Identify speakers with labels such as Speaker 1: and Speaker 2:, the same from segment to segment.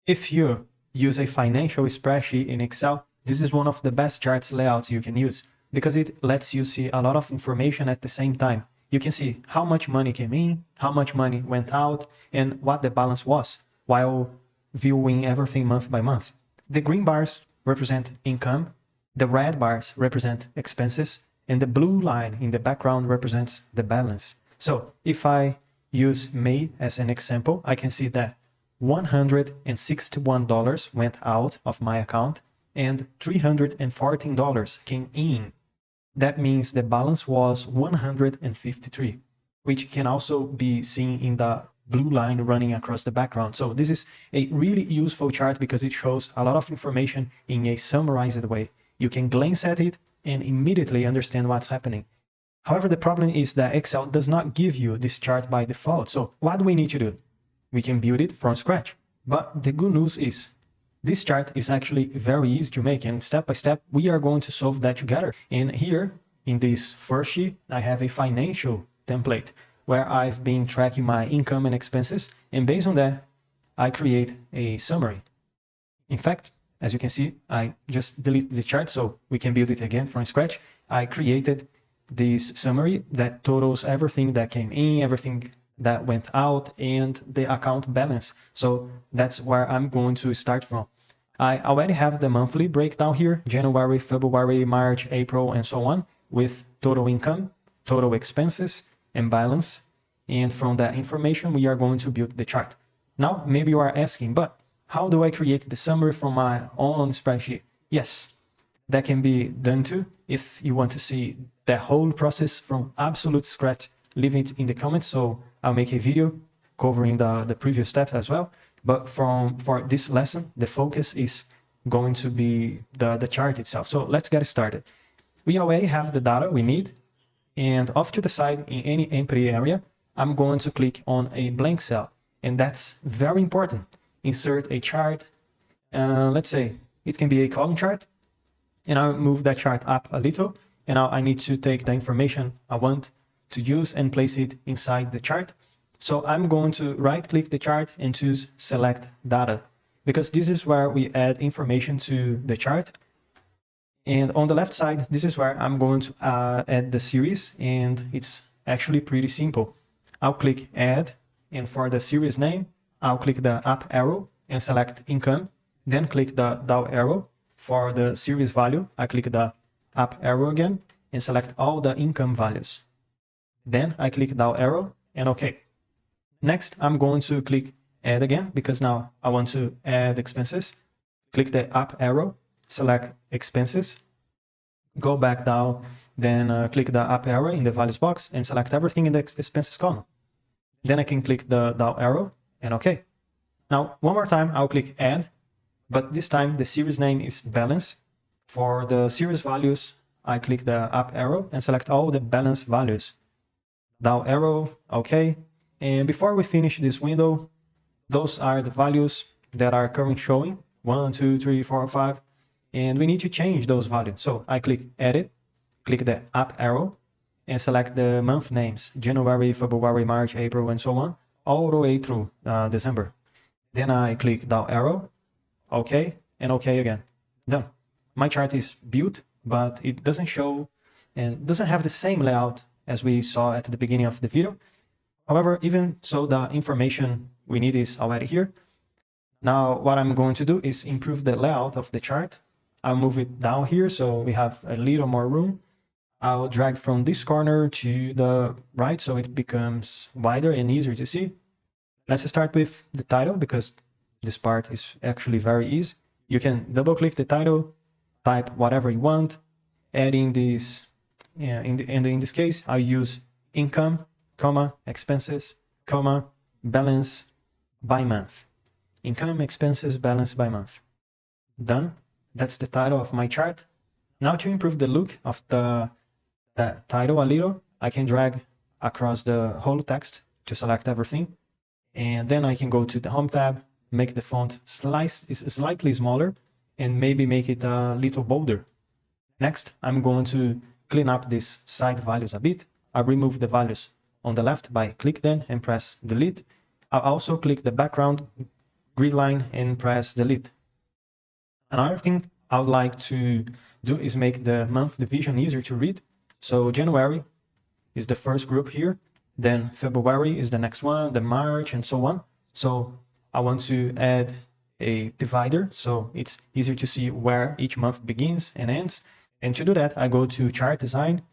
Speaker 1: If you use a financial spreadsheet in Excel, this is one of the best charts layouts you can use because it lets you see a lot of information at the same time. You can see how much money came in, how much money went out, and what the balance was while viewing everything month by month. The green bars represent income, the red bars represent expenses, and the blue line in the background represents the balance. So if I use May as an example, I can see that $161 went out of my account and $314 came in. That means the balance was 153, which can also be seen in the blue line running across the background. So this is a really useful chart because it shows a lot of information in a summarized way. You can glance at it and immediately understand what's happening. However, the problem is that Excel does not give you this chart by default. So what do we need to do? We can build it from scratch. But the good news is this chart is actually very easy to make, and step by step, we are going to solve that together. And here in this first sheet, I have a financial template where I've been tracking my income and expenses. And based on that, I create a summary. In fact, as you can see, I just deleted the chart so we can build it again from scratch. I created this summary that totals everything that came in, everything that went out, and the account balance. So that's where I'm going to start from. I already have the monthly breakdown here, January, February, March, April, and so on, with total income, total expenses, and balance. And from that information, we are going to build the chart. Now, maybe you are asking, but how do I create the summary from my own spreadsheet? Yes, that can be done too. If you want to see the whole process from absolute scratch, leave it in the comments. So I'll make a video covering the previous steps as well. But for this lesson, the focus is going to be the chart itself. So let's get started. We already have the data we need. And off to the side in any empty area, I'm going to click on a blank cell. And that's very important. Insert a chart. Let's say it can be a column chart. And I'll move that chart up a little. And now I need to take the information I want to use and place it inside the chart. So I'm going to right click the chart and choose select data, because this is where we add information to the chart. And on the left side, this is where I'm going to add the series, and it's actually pretty simple. I'll click add, and for the series name, I'll click the up arrow and select income, then click the down arrow. For the series value, I click the up arrow again and select all the income values. Then I click down arrow and OK. Next, I'm going to click add again because now I want to add expenses. Click the up arrow, select expenses, go back down, then click the up arrow in the values box and select everything in the expenses column. Then I can click the down arrow and OK. Now, one more time, I'll click add, but this time the series name is balance. For the series values, I click the up arrow and select all the balance values. Down arrow, OK. And before we finish this window, those are the values that are currently showing, 1, 2, 3, 4, 5. And we need to change those values. So I click edit, click the up arrow, and select the month names, January, February, March, April, and so on, all the way through December. Then I click down arrow, OK, and OK again. Done. My chart is built, but it doesn't show and doesn't have the same layout as we saw at the beginning of the video. However, even so, the information we need is already here. Now, what I'm going to do is improve the layout of the chart. I'll move it down here so we have a little more room. I'll drag from this corner to the right so it becomes wider and easier to see. Let's start with the title because this part is actually very easy. You can double click the title, type whatever you want, adding this, in this case, I'll use income, comma, expenses, comma, balance by month. Income, expenses, balance by month. Done. That's the title of my chart. Now to improve the look of the title a little, I can drag across the whole text to select everything. And then I can go to the Home tab, make the font slightly smaller, and maybe make it a little bolder. Next, I'm going to clean up these side values a bit. I remove the values on the left by click them and press delete. I'll also click the background grid line and press delete. Another thing I would like to do is make the month division easier to read. So January is the first group here, then February is the next one, then March, and so on. So I want to add a divider so it's easier to see where each month begins and ends. And to do that, I go to chart design,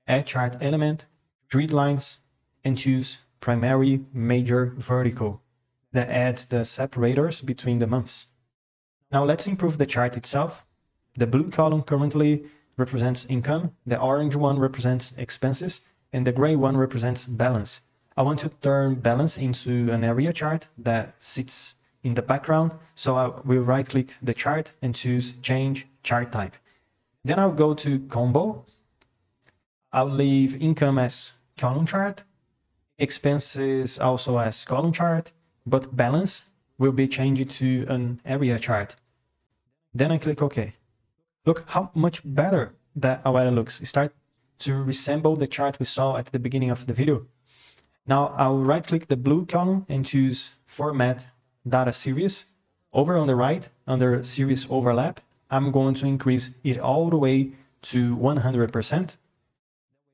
Speaker 1: add chart element, grid lines, and choose primary major vertical. That adds the separators between the months. Now let's improve the chart itself. The blue column currently represents income, the orange one represents expenses, and the gray one represents balance. I want to turn balance into an area chart that sits in the background, so I will right-click the chart and choose Change Chart Type. Then I'll go to Combo. I'll leave income as column chart, expenses also as column chart, but balance will be changed to an area chart. Then I click OK. Look how much better that already looks. It starts to resemble the chart we saw at the beginning of the video. Now I'll right-click the blue column and choose Format Data Series. Over on the right, under Series Overlap, I'm going to increase it all the way to 100%.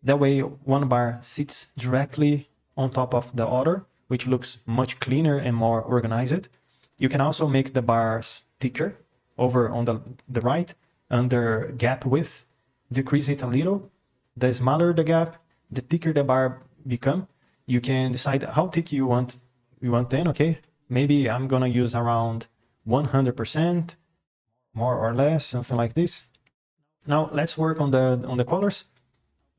Speaker 1: That way, one bar sits directly on top of the other, which looks much cleaner and more organized. You can also make the bars thicker. Over on the right, under gap width, decrease it a little. The smaller the gap, the thicker the bar become. You can decide how thick you want then, okay? Maybe I'm gonna use around 100%, more or less, something like this. Now let's work on the colors.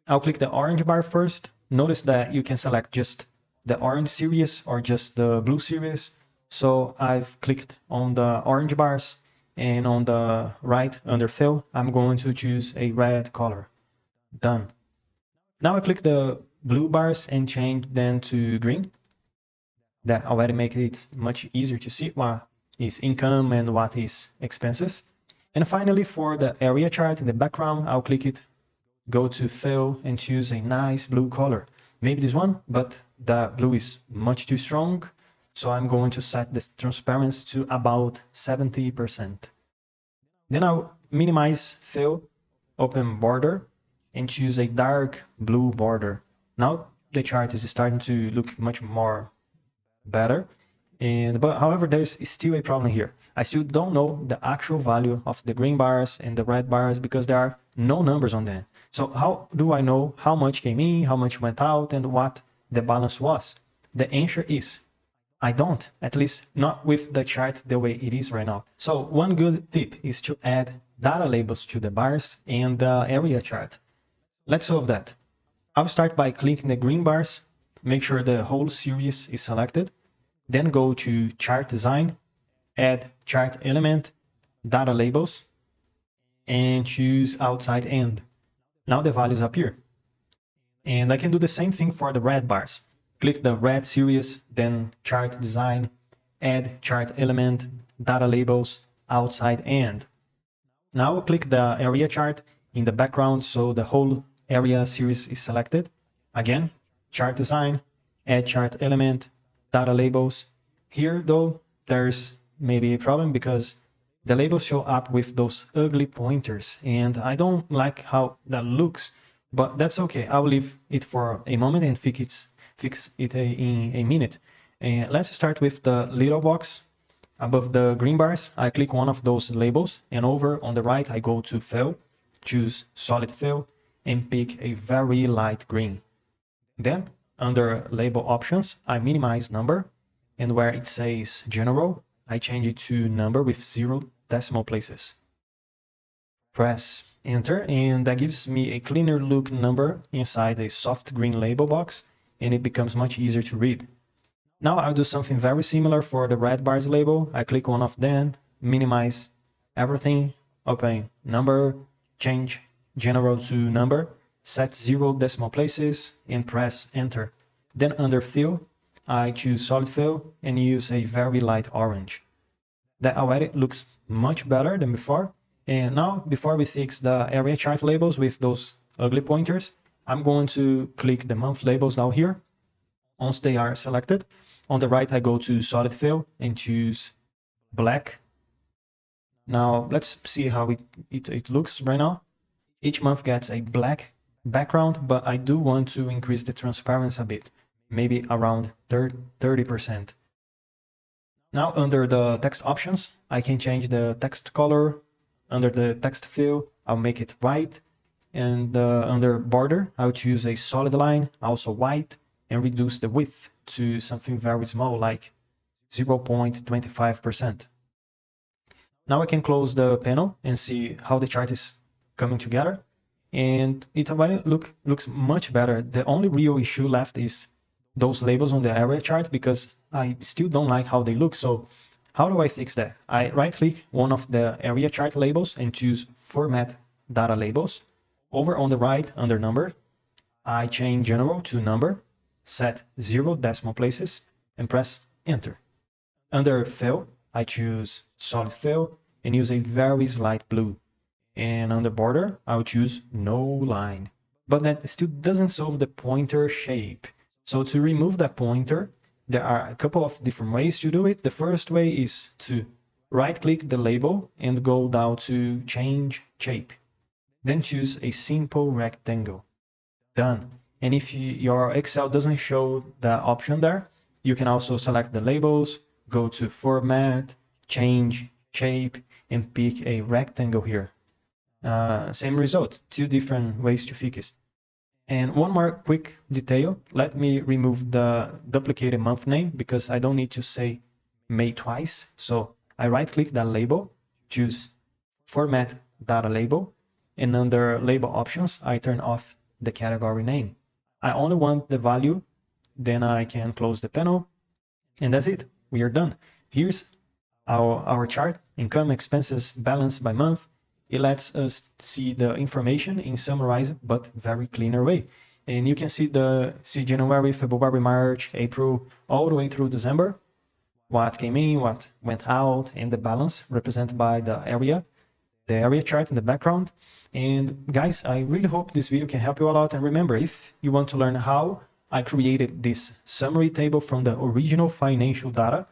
Speaker 1: I'll click the orange bar first. Notice that you can select just the orange series or just the blue series. So I've clicked on the orange bars, and on the right under fill, I'm going to choose a red color. Done. Now I click the blue bars and change them to green. That already makes it much easier to see what is income and what is expenses. And finally, for the area chart in the background, I'll click it, go to fill, and choose a nice blue color. Maybe this one, but the blue is much too strong. So I'm going to set the transparency to about 70%. Then I'll minimize fill, open border, and choose a dark blue border. Now the chart is starting to look much more better. But however, there's still a problem here. I still don't know the actual value of the green bars and the red bars because there are no numbers on them. So how do I know how much came in, how much went out, and what the balance was? The answer is I don't, at least not with the chart the way it is right now. So one good tip is to add data labels to the bars and the area chart. Let's solve that. I'll start by clicking the green bars, make sure the whole series is selected, then go to Chart Design, add Chart Element, Data Labels, and choose Outside End. Now the values appear. And I can do the same thing for the red bars. Click the red series, then Chart Design, add Chart Element, Data Labels, Outside End. Now I'll click the area chart in the background so the whole area series is selected. Again, Chart Design, add Chart Element, Data Labels. Here though, there's maybe a problem because the labels show up with those ugly pointers and I don't like how that looks, but that's okay. I'll leave it for a moment and fix it in a minute. And let's start with the little box. Above the green bars, I click one of those labels, and over on the right, I go to Fill, choose Solid Fill, and pick a very light green. Then, under Label Options, I minimize number, and where it says General, I change it to number with 0 decimal places. Press Enter, and that gives me a cleaner look number inside a soft green label box, and it becomes much easier to read. Now I'll do something very similar for the red bars label. I click one of them, minimize everything, open number, change general to number, set 0 decimal places, and press Enter. Then under Fill, I choose Solid Fill and use a very light orange. That already looks much better than before. And now, before we fix the area chart labels with those ugly pointers, I'm going to click the month labels down here. Once they are selected, on the right, I go to Solid Fill and choose black. Now let's see how it looks right now. Each month gets a black background, but I do want to increase the transparency a bit, maybe around 30%. Now under the text options, I can change the text color. Under the text fill, I'll make it white. And under border, I'll choose a solid line, also white, and reduce the width to something very small, like 0.25%. Now I can close the panel and see how the chart is coming together. And it already looks much better. The only real issue left is those labels on the area chart, because I still don't like how they look. So how do I fix that? I right-click one of the area chart labels and choose Format Data Labels. Over on the right, under Number, I change General to Number, set 0 decimal places, and press Enter. Under Fill, I choose Solid Fill and use a very slight blue. And under Border, I'll choose No Line. But that still doesn't solve the pointer shape. So to remove that pointer, there are a couple of different ways to do it. The first way is to right-click the label and go down to Change Shape. Then choose a simple rectangle. Done. And if your Excel doesn't show the option there, you can also select the labels, go to Format, Change Shape, and pick a rectangle here. Same result, two different ways to fix it. And one more quick detail, let me remove the duplicated month name because I don't need to say May twice. So I right-click that label, choose Format Data Label, and under Label Options, I turn off the category name. I only want the value, then I can close the panel, and that's it. We are done. Here's our chart, income, expenses, balance by month. It lets us see the information in summarized but very cleaner way. And you can see January, February, March, April, all the way through December, what came in, what went out, and the balance represented by the area chart in the background. And guys, I really hope this video can help you a lot. And remember, if you want to learn how I created this summary table from the original financial data,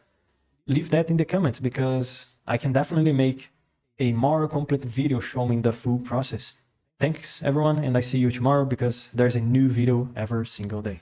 Speaker 1: leave that in the comments, because I can definitely make a more complete video showing the full process. Thanks everyone, and I see you tomorrow because there's a new video every single day.